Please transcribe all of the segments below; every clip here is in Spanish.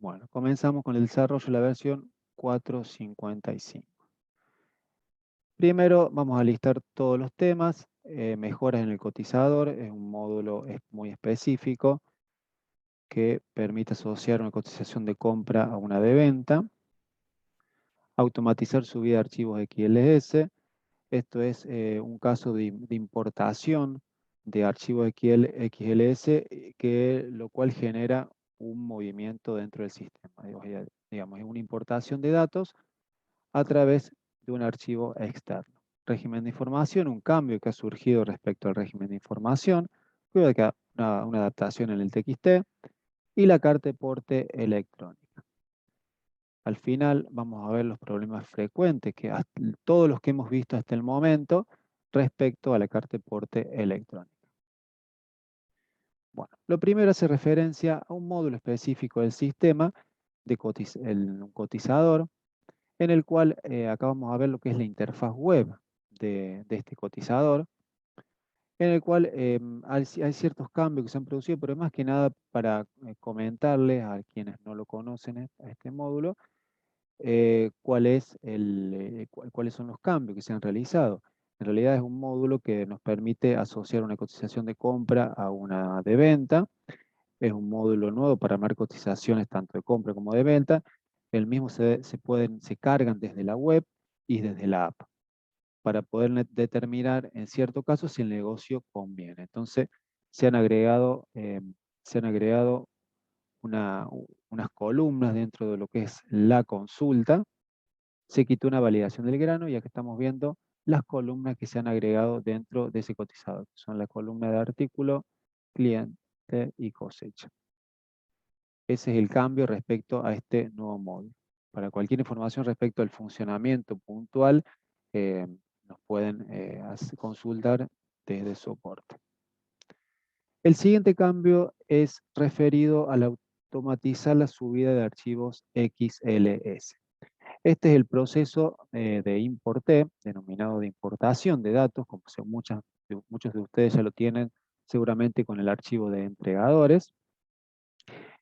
Bueno, comenzamos con el desarrollo de la versión 4.55. Primero vamos a listar todos los temas. Mejoras en el cotizador es un módulo muy específico que permite asociar una cotización de compra a una de venta. Automatizar subida de archivos XLS. Esto es un caso de importación de archivos XLS, lo cual genera un movimiento dentro del sistema. Digamos, es una importación de datos a través de un archivo externo. Régimen de información, un cambio que ha surgido respecto al régimen de información, una adaptación en el TXT, y la carta de porte electrónica. Al final vamos a ver los problemas frecuentes, todos los que hemos visto hasta el momento, respecto a la carta de porte electrónica. Bueno, lo primero hace referencia a un módulo específico del sistema, un cotizador, en el cual acá vamos a ver lo que es la interfaz web de este cotizador, en el cual hay ciertos cambios que se han producido, pero más que nada para comentarles a quienes no lo conocen a este módulo, cuáles son los cambios que se han realizado. En realidad es un módulo que nos permite asociar una cotización de compra a una de venta. Es un módulo nuevo para armar cotizaciones tanto de compra como de venta. El mismo se cargan desde la web y desde la app para poder determinar en cierto caso si el negocio conviene. Entonces se han agregado unas columnas dentro de lo que es la consulta. Se quitó una validación del grano y acá estamos viendo las columnas que se han agregado dentro de ese cotizador. Son la columna de artículo, cliente y cosecha. Ese es el cambio respecto a este nuevo módulo. Para cualquier información respecto al funcionamiento puntual, nos pueden consultar desde soporte. El siguiente cambio es referido a automatizar la subida de archivos XLS. Este es el proceso de importe, denominado de importación de datos, como muchos de ustedes ya lo tienen seguramente con el archivo de entregadores.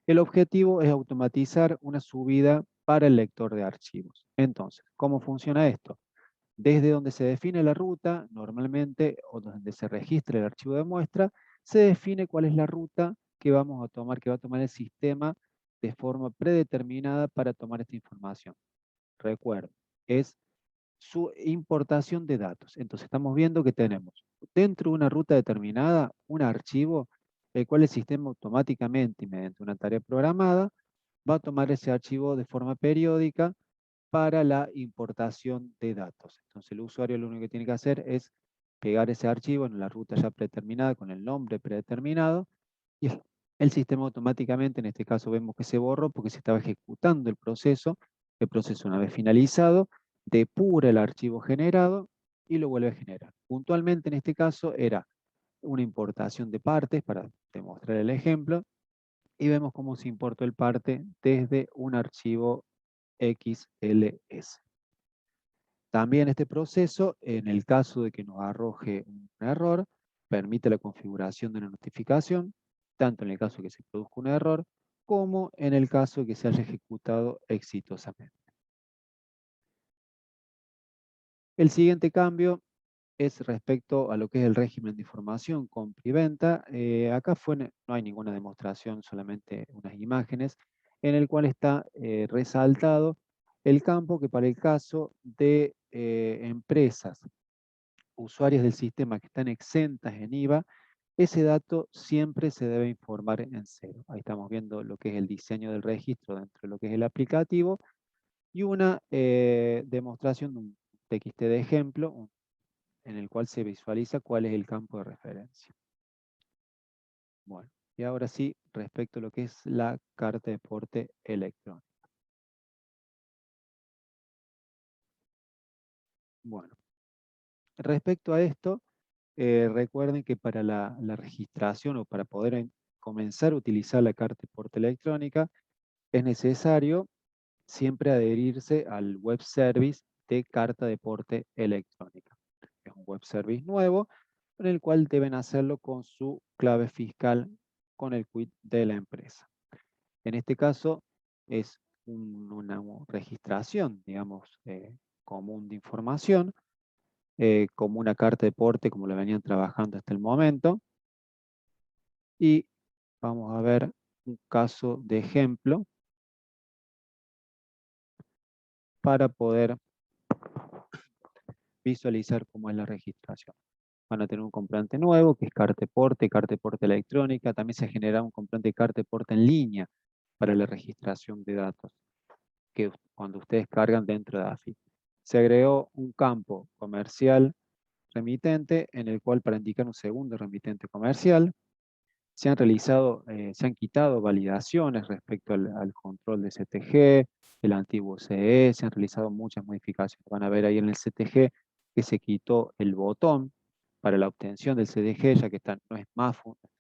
El objetivo es automatizar una subida para el lector de archivos. Entonces, ¿cómo funciona esto? Desde donde se define la ruta, normalmente, o donde se registra el archivo de muestra, se define cuál es la ruta que vamos a tomar, que va a tomar el sistema de forma predeterminada para tomar esta información. Recuerden, es su importación de datos. Entonces estamos viendo que tenemos dentro de una ruta determinada un archivo, el cual el sistema automáticamente y mediante una tarea programada va a tomar ese archivo de forma periódica para la importación de datos. Entonces el usuario lo único que tiene que hacer es pegar ese archivo en la ruta ya predeterminada con el nombre predeterminado y el sistema automáticamente, en este caso vemos que se borró porque se estaba ejecutando el proceso una vez finalizado, depura el archivo generado y lo vuelve a generar. Puntualmente en este caso era una importación de partes para demostrar el ejemplo y vemos cómo se importó el parte desde un archivo XLS. También este proceso, en el caso de que nos arroje un error, permite la configuración de una notificación, tanto en el caso de que se produzca un error, como en el caso de que se haya ejecutado exitosamente. El siguiente cambio es respecto a lo que es el régimen de información compra y venta. Acá no hay ninguna demostración, solamente unas imágenes, en el cual está resaltado el campo que para el caso de empresas usuarias del sistema que están exentas en IVA, ese dato siempre se debe informar en cero. Ahí estamos viendo lo que es el diseño del registro dentro de lo que es el aplicativo y una demostración de un TXT de ejemplo en el cual se visualiza cuál es el campo de referencia. Bueno, y ahora sí, respecto a lo que es la carta de porte electrónica. Bueno, respecto a esto, recuerden que para la registración o para poder comenzar a utilizar la carta de porte electrónica, es necesario siempre adherirse al web service de carta de porte electrónica. Es un web service nuevo en el cual deben hacerlo con su clave fiscal con el quit de la empresa. En este caso, es una registración, digamos, común de información, como una carta de porte, como lo venían trabajando hasta el momento. Y vamos a ver un caso de ejemplo para poder visualizar cómo es la registración. Van a tener un comprobante nuevo, que es carta de porte electrónica. También se genera un comprobante de carta de porte en línea para la registración de datos, que cuando ustedes cargan dentro de AFIP. Se agregó un campo comercial remitente, en el cual para indicar un segundo remitente comercial, se han quitado validaciones respecto al control de CTG, el antiguo CE, se han realizado muchas modificaciones. Van a ver ahí en el CTG que se quitó el botón para la obtención del CTG, ya que no está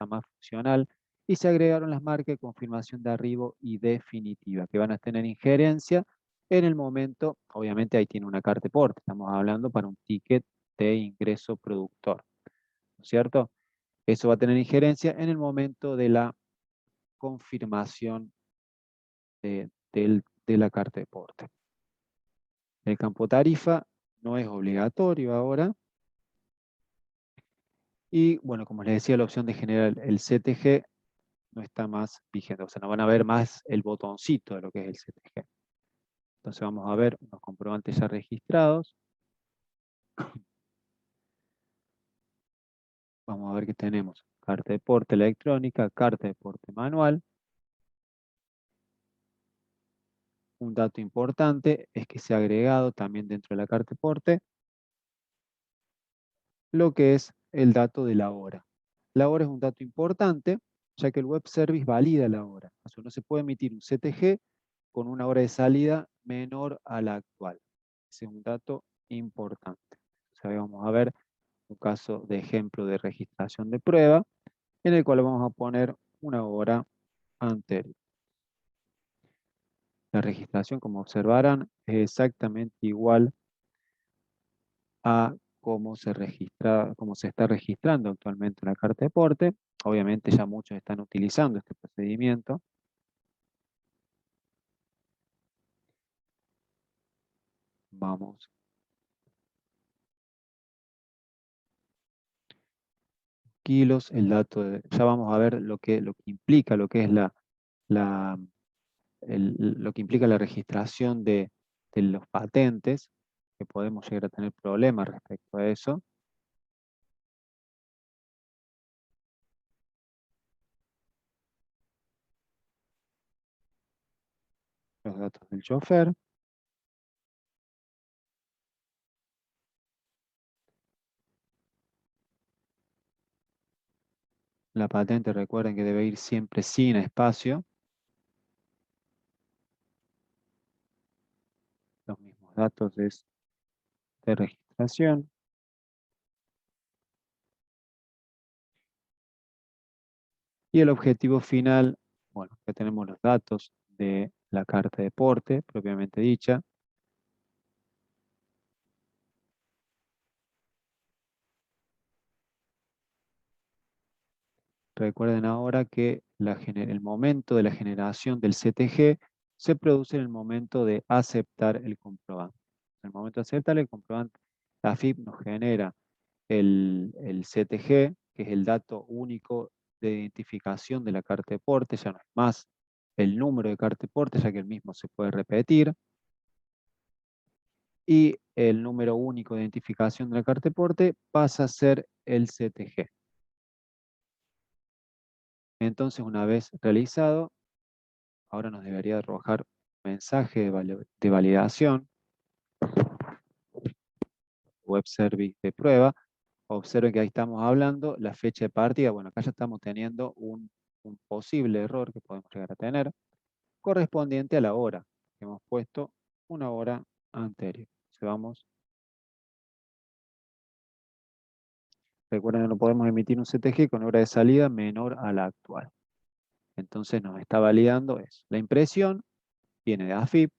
más funcional, y se agregaron las marcas de confirmación de arribo y definitiva, que van a tener injerencia en el momento. Obviamente ahí tiene una carta de porte, estamos hablando para un ticket de ingreso productor, ¿no es cierto? Eso va a tener injerencia en el momento de la confirmación de la carta de porte. El campo tarifa no es obligatorio ahora. Y bueno, como les decía, la opción de generar el CTG no está más vigente. O sea, no van a ver más el botoncito de lo que es el CTG. Entonces vamos a ver unos comprobantes ya registrados. Vamos a ver que tenemos carta de porte electrónica, carta de porte manual. Un dato importante es que se ha agregado también dentro de la carta de porte lo que es el dato de la hora. La hora es un dato importante, ya que el web service valida la hora. O sea, no se puede emitir un CTG con una hora de salida menor a la actual. Ese es un dato importante. O sea, vamos a ver un caso de ejemplo de registración de prueba, en el cual vamos a poner una hora anterior. La registración, como observarán, es exactamente igual a cómo se está registrando actualmente la carta de porte. Obviamente ya muchos están utilizando este procedimiento. Vamos. Kilos, ya vamos a ver lo que implica, lo que es la, lo que implica la registración de los patentes, que podemos llegar a tener problemas respecto a eso. Los datos del chofer. La patente, recuerden que debe ir siempre sin espacio. Los mismos datos de registración. Y el objetivo final, bueno, que tenemos los datos de la carta de porte, propiamente dicha. Recuerden ahora que el momento de la generación del CTG se produce en el momento de aceptar el comprobante. En el momento de aceptar el comprobante, la AFIP nos genera el CTG, que es el dato único de identificación de la carta de porte, ya no es más el número de carta de porte, ya que el mismo se puede repetir. Y el número único de identificación de la carta de porte pasa a ser el CTG. Entonces, una vez realizado, ahora nos debería arrojar un mensaje de validación, web service de prueba. Observen que ahí estamos hablando la fecha de partida. Bueno, acá ya estamos teniendo un posible error que podemos llegar a tener, correspondiente a la hora. Hemos puesto una hora anterior. Entonces vamos. Recuerden que no podemos emitir un CTG con hora de salida menor a la actual. Entonces nos está validando eso. La impresión viene de AFIP.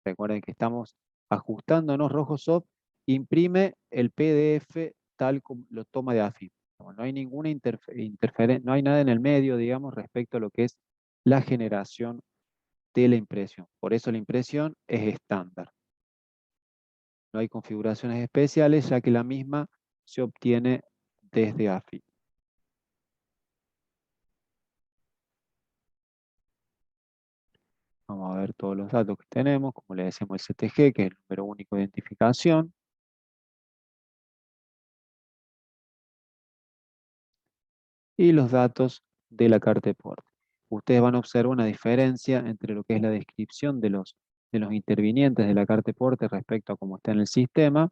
Recuerden que estamos ajustándonos. Rojosoft imprime el PDF tal como lo toma de AFIP. No hay ninguna interferencia, no hay nada en el medio, digamos, respecto a lo que es la generación de la impresión. Por eso la impresión es estándar. No hay configuraciones especiales, ya que la misma se obtiene desde AFI. Vamos a ver todos los datos que tenemos, como le decimos el CTG, que es el número único de identificación. Y los datos de la carta de porte. Ustedes van a observar una diferencia entre lo que es la descripción de los intervinientes de la carta de porte respecto a cómo está en el sistema.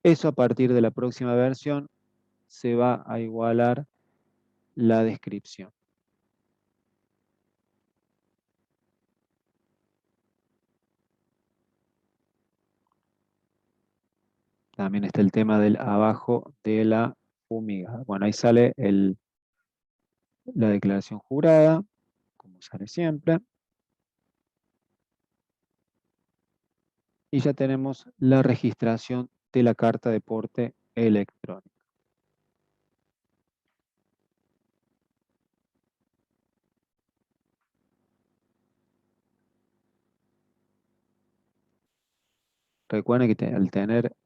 Eso a partir de la próxima versión se va a igualar la descripción. También está el tema del abajo de la fumigada. Bueno, ahí sale la declaración jurada, como sale siempre. Y ya tenemos la registración de la carta de porte electrónica. Recuerden que al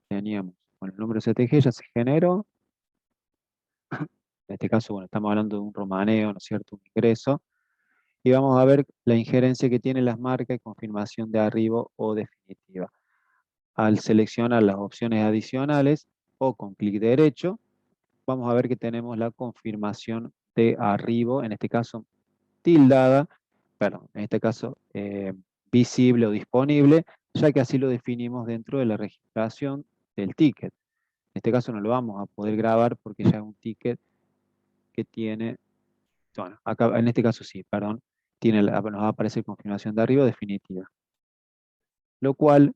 teníamos, bueno, el número CTG ya se generó. En este caso, bueno, estamos hablando de un romaneo, ¿no es cierto? Un ingreso. Y vamos a ver la injerencia que tienen las marcas y confirmación de arribo o definitiva. Al seleccionar las opciones adicionales o con clic derecho, vamos a ver que tenemos la confirmación de arribo, en este caso tildada, perdón, en este caso visible o disponible, ya que así lo definimos dentro de la registración del ticket. En este caso no lo vamos a poder grabar porque ya es un ticket que tiene, bueno, acá en este caso sí, perdón, nos va a aparecer confirmación de arriba definitiva. Lo cual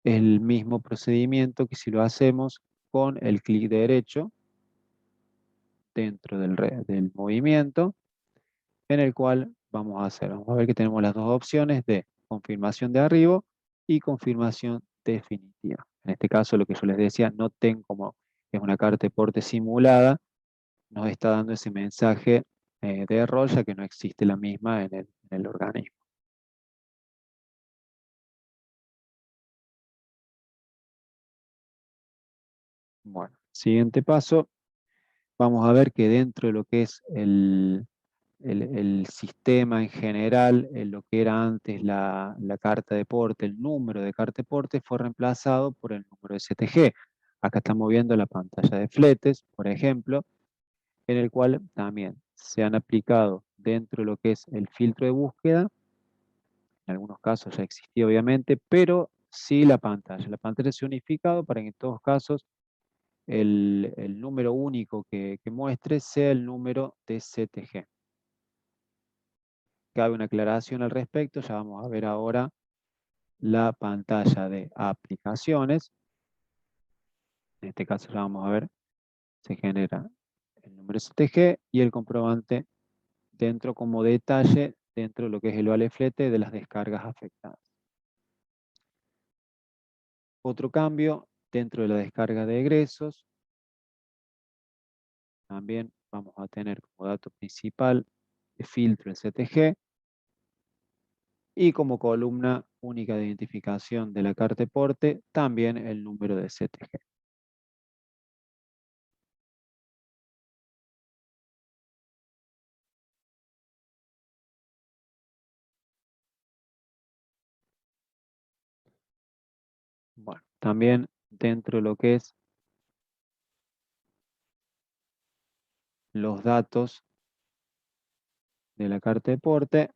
es el mismo procedimiento que si lo hacemos con el clic derecho dentro del movimiento, en el cual vamos a ver que tenemos las dos opciones de confirmación de arribo y confirmación definitiva. En este caso, lo que yo les decía, no tengo como es una carta de porte simulada, nos está dando ese mensaje de error, ya que no existe la misma en el organismo. Bueno, siguiente paso, vamos a ver que dentro de lo que es el sistema en general, lo que era antes la carta de porte, el número de carta de porte fue reemplazado por el número de CTG. Acá estamos viendo la pantalla de fletes, por ejemplo, en el cual también se han aplicado dentro de lo que es el filtro de búsqueda. En algunos casos ya existía obviamente, pero sí la pantalla. La pantalla se ha unificado para que en todos casos el número único que muestre sea el número de CTG. Cabe una aclaración al respecto, ya vamos a ver ahora la pantalla de aplicaciones. En este caso ya vamos a ver, se genera el número CTG y el comprobante dentro como detalle dentro de lo que es el vale flete de las descargas afectadas. Otro cambio dentro de la descarga de egresos, también vamos a tener como dato principal de filtro el CTG y como columna única de identificación de la carta de porte también el número de CTG. Bueno, también dentro de lo que es los datos de la carta de porte,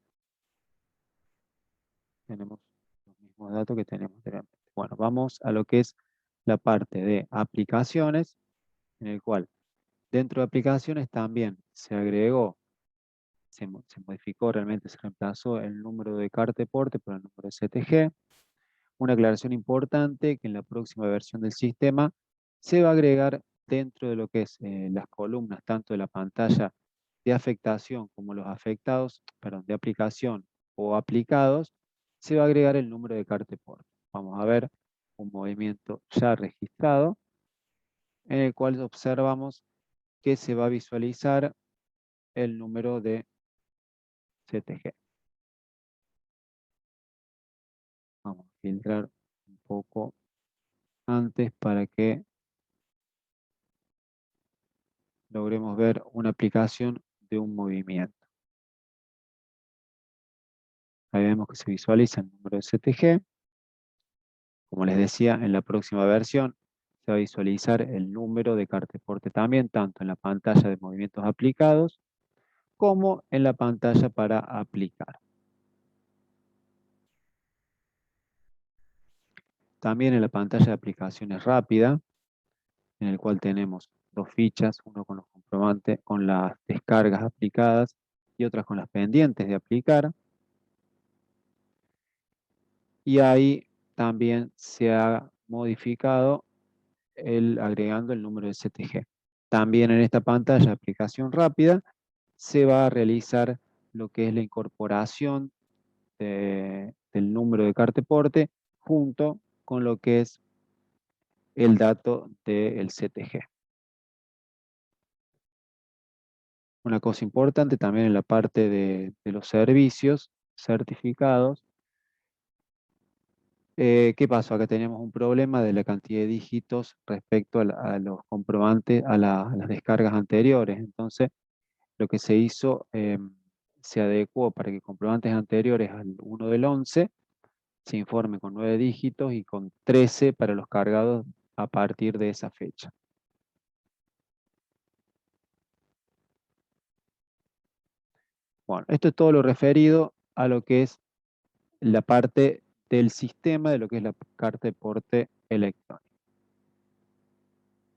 tenemos los mismos datos que tenemos anteriormente. Bueno, vamos a lo que es la parte de aplicaciones, en el cual dentro de aplicaciones también se agregó, se modificó, realmente se reemplazó el número de carta de porte por el número de CTG. Una aclaración importante que en la próxima versión del sistema se va a agregar dentro de lo que es las columnas, tanto de la pantalla de afectación como los afectados, perdón, de aplicación o aplicados, se va a agregar el número de carta de porte. Vamos a ver un movimiento ya registrado, en el cual observamos que se va a visualizar el número de CTG. filtrar un poco antes para que logremos ver una aplicación de un movimiento. Ahí vemos que se visualiza el número de CTG. Como les decía, en la próxima versión se va a visualizar el número de cartaporte también, tanto en la pantalla de movimientos aplicados como en la pantalla para aplicar. También en la pantalla de aplicaciones rápida, en el cual tenemos dos fichas, uno con los comprobantes, con las descargas aplicadas y otras con las pendientes de aplicar. Y ahí también se ha modificado agregando el número de CTG. También en esta pantalla de aplicación rápida se va a realizar lo que es la incorporación del número de cartaporte junto con lo que es el dato del CTG. Una cosa importante también en la parte de los servicios certificados. ¿Qué pasó? Acá tenemos un problema de la cantidad de dígitos respecto a los comprobantes, a las descargas anteriores. Entonces, lo que se hizo, se adecuó para que comprobantes anteriores al 1 del 11 se informe con 9 dígitos y con 13 para los cargados a partir de esa fecha. Bueno, esto es todo lo referido a lo que es la parte del sistema de lo que es la carta de porte electrónico.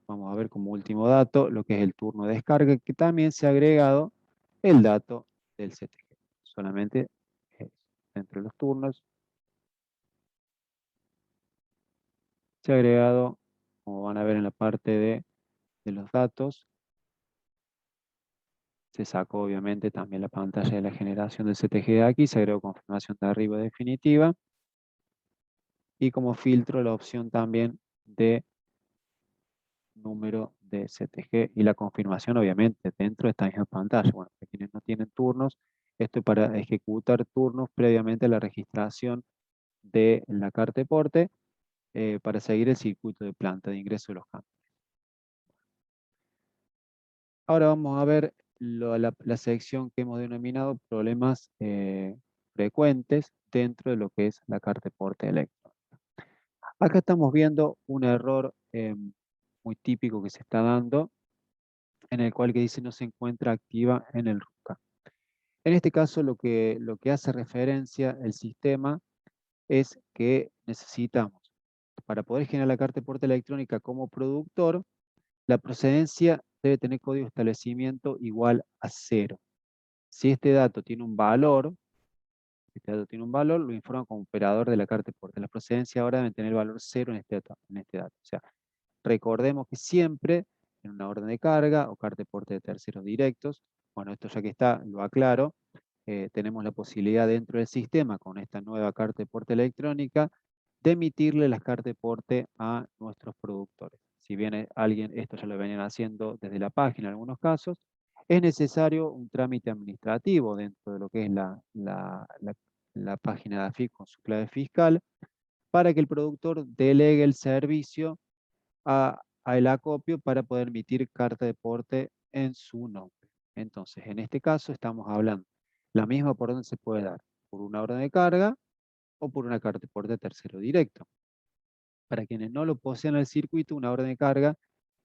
Vamos a ver como último dato lo que es el turno de descarga, que también se ha agregado el dato del CTG. Solamente entre los turnos se ha agregado, como van a ver en la parte de los datos, se sacó obviamente también la pantalla de la generación del CTG de aquí, se agregó confirmación de arriba definitiva y como filtro la opción también de número de CTG y la confirmación obviamente dentro de esta misma pantalla. Bueno, para quienes no tienen turnos, esto es para ejecutar turnos previamente a la registración de la carta de porte para seguir el circuito de planta de ingreso de los cambios. Ahora vamos a ver la sección que hemos denominado problemas frecuentes dentro de lo que es la carta de porte electrónica. Acá estamos viendo un error muy típico que se está dando, en el cual que dice no se encuentra activa en el RUCA. En este caso lo que hace referencia el sistema es que necesitamos, para poder generar la carta de porte electrónica como productor, la procedencia debe tener código de establecimiento igual a 0. Si este dato tiene un valor, lo informa como operador de la carta de porte. La procedencia ahora debe tener valor 0 en este dato. O sea, recordemos que siempre en una orden de carga o carta de porte de terceros directos, bueno, esto ya que está, lo aclaro, tenemos la posibilidad dentro del sistema, con esta nueva carta de porte electrónica, de emitirle las cartas de porte a nuestros productores. Si bien alguien, esto ya lo venían haciendo desde la página en algunos casos, es necesario un trámite administrativo dentro de lo que es la página de AFIP con su clave fiscal, para que el productor delegue el servicio a el acopio para poder emitir carta de porte en su nombre. Entonces, en este caso estamos hablando, la misma por donde se puede dar, por una orden de carga o por una carta de porte tercero directo. Para quienes no lo poseen al circuito, una orden de carga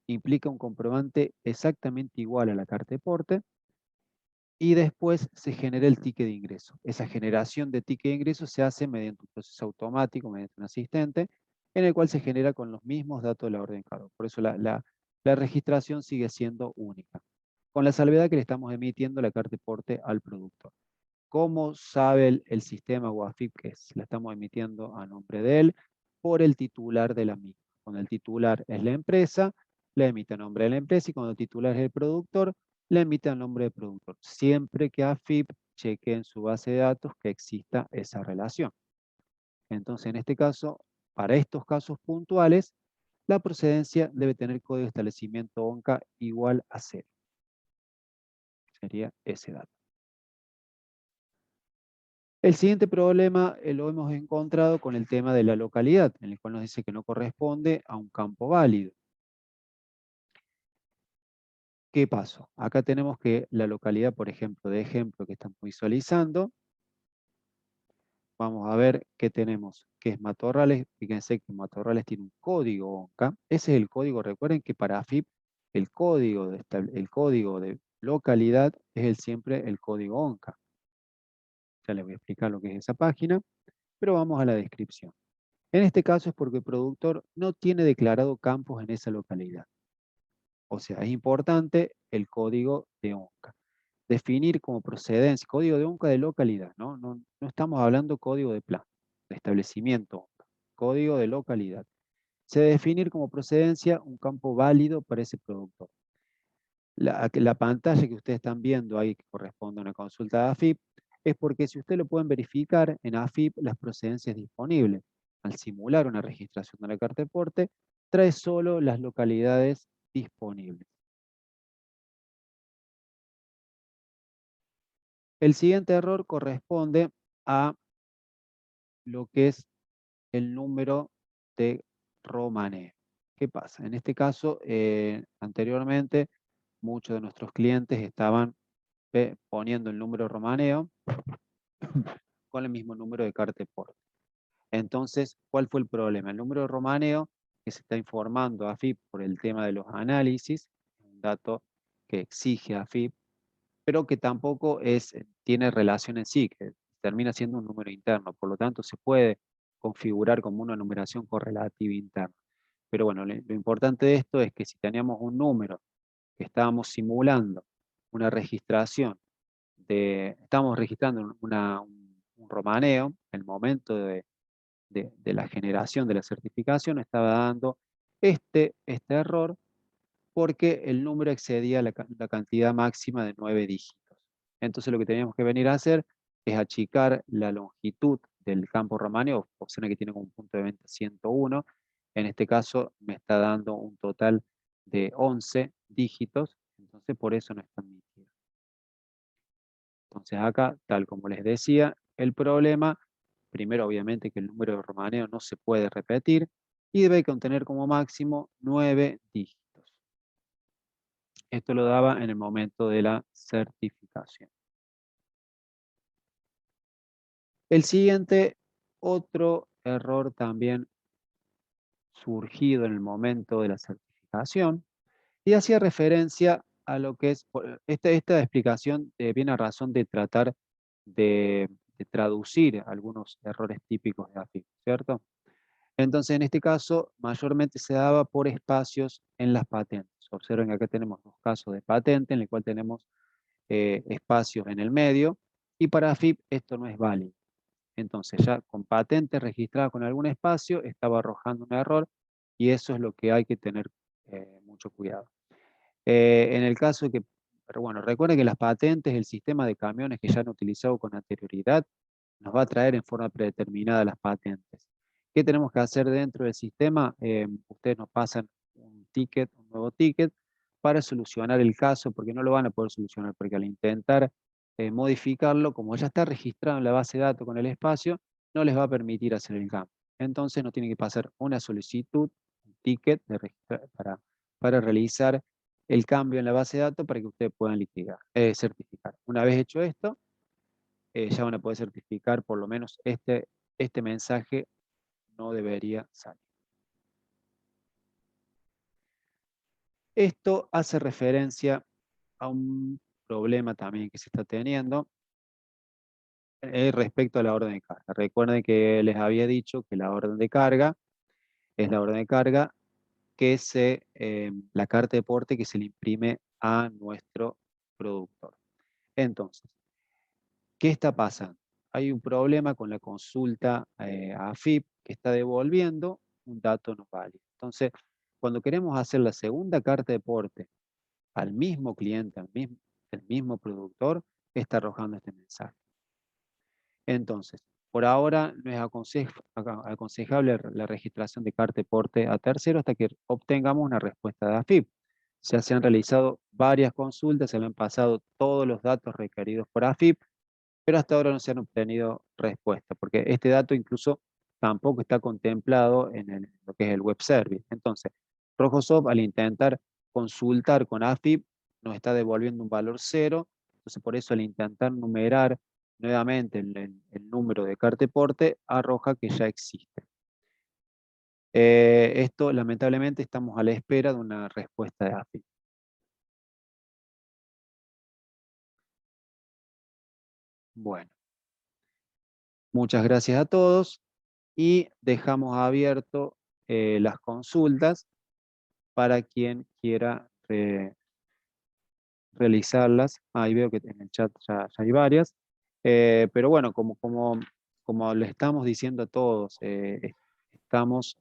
implica un comprobante exactamente igual a la carta de porte y después se genera el ticket de ingreso. Esa generación de ticket de ingreso se hace mediante un proceso automático, mediante un asistente, en el cual se genera con los mismos datos de la orden de cargo. Por eso la registración sigue siendo única, con la salvedad que le estamos emitiendo la carta de porte al productor. ¿Cómo sabe el sistema UAFIP que la estamos emitiendo a nombre de él? Por el titular de la misma. Cuando el titular es la empresa, le emite a nombre de la empresa y cuando el titular es el productor, le emite a nombre del productor. Siempre que AFIP cheque en su base de datos que exista esa relación. Entonces, en este caso, para estos casos puntuales, la procedencia debe tener código de establecimiento ONCA igual a 0. Sería ese dato. El siguiente problema lo hemos encontrado con el tema de la localidad, en el cual nos dice que no corresponde a un campo válido. ¿Qué pasó? Acá tenemos que la localidad, por ejemplo, de ejemplo que estamos visualizando, vamos a ver qué tenemos, que es Matorrales. Fíjense que Matorrales tiene un código ONCA. Ese es el código. Recuerden que para AFIP el código de localidad es siempre el código ONCA. Ya les voy a explicar lo que es esa página, pero vamos a la descripción. En este caso es porque el productor no tiene declarado campos en esa localidad. O sea, es importante el código de ONCA. Definir como procedencia, código de ONCA de localidad, ¿no? No estamos hablando código de plan, de establecimiento ONCA, código de localidad. Se debe definir como procedencia un campo válido para ese productor. La pantalla que ustedes están viendo ahí, que corresponde a una consulta de AFIP, es porque si ustedes lo pueden verificar en AFIP, las procedencias disponibles. Al simular una registración de la carta de porte, trae solo las localidades disponibles. El siguiente error corresponde a lo que es el número de romaneo. ¿Qué pasa? En este caso, anteriormente, muchos de nuestros clientes estaban poniendo el número romaneo con el mismo número de carta de porte. Entonces, ¿cuál fue el problema? El número de romaneo que se está informando a AFIP por el tema de los análisis, un dato que exige AFIP, pero que tampoco tiene relación en sí, que termina siendo un número interno. Por lo tanto, se puede configurar como una numeración correlativa interna. Pero bueno, lo importante de esto es que si teníamos un número que estábamos simulando una registración estamos registrando un romaneo, el momento de la generación de la certificación estaba dando este error porque el número excedía la cantidad máxima de 9 dígitos. Entonces lo que teníamos que venir a hacer es achicar la longitud del campo romaneo, opción que tiene como un punto de venta 101. En este caso me está dando un total de 11 dígitos, entonces por eso no está admitido. Entonces acá, tal como les decía, el problema, primero obviamente que el número de romaneo no se puede repetir y debe contener como máximo 9 dígitos. Esto lo daba en el momento de la certificación. El siguiente, otro error también surgido en el momento de la certificación, y hacía referencia a lo que es, esta explicación viene a razón de tratar de traducir algunos errores típicos de AFIP, ¿cierto? Entonces, en este caso, mayormente se daba por espacios en las patentes. Observen que acá tenemos dos casos de patente, en el cual tenemos espacios en el medio, y para AFIP esto no es válido. Entonces, ya con patente registrada con algún espacio, estaba arrojando un error, y eso es lo que hay que tener mucho cuidado. En el caso de que, pero bueno, recuerden que las patentes, el sistema de camiones que ya han utilizado con anterioridad, nos va a traer en forma predeterminada las patentes. ¿Qué tenemos que hacer dentro del sistema? Ustedes nos pasan un nuevo ticket, para solucionar el caso, porque no lo van a poder solucionar, porque al intentar modificarlo, como ya está registrado en la base de datos con el espacio, no les va a permitir hacer el cambio. Entonces nos tienen que pasar una solicitud, un ticket para realizar el cambio en la base de datos para que ustedes puedan certificar. Una vez hecho esto, ya van a poder certificar por lo menos este mensaje no debería salir. Esto hace referencia a un problema también que se está teniendo respecto a la orden de carga. Recuerden que les había dicho que la orden de carga es la orden de carga la carta de porte que se le imprime a nuestro productor. Entonces, ¿qué está pasando? Hay un problema con la consulta a AFIP que está devolviendo un dato no válido. Entonces, cuando queremos hacer la segunda carta de porte al mismo cliente, el mismo productor, está arrojando este mensaje. Entonces, por ahora no es aconsejable la registración de carta de porte a tercero hasta que obtengamos una respuesta de AFIP. Ya se han realizado varias consultas, se le han pasado todos los datos requeridos por AFIP, pero hasta ahora no se han obtenido respuestas, porque este dato incluso tampoco está contemplado en lo que es el web service. Entonces, Rojosoft al intentar consultar con AFIP nos está devolviendo un valor cero, entonces por eso al intentar numerar nuevamente el número de carteporte arroja que ya existe. Esto lamentablemente estamos a la espera de una respuesta de AFIP. Bueno, muchas gracias a todos y dejamos abierto las consultas para quien quiera realizarlas. Ahí veo que en el chat ya hay varias. Pero bueno, como le estamos diciendo a todos, estamos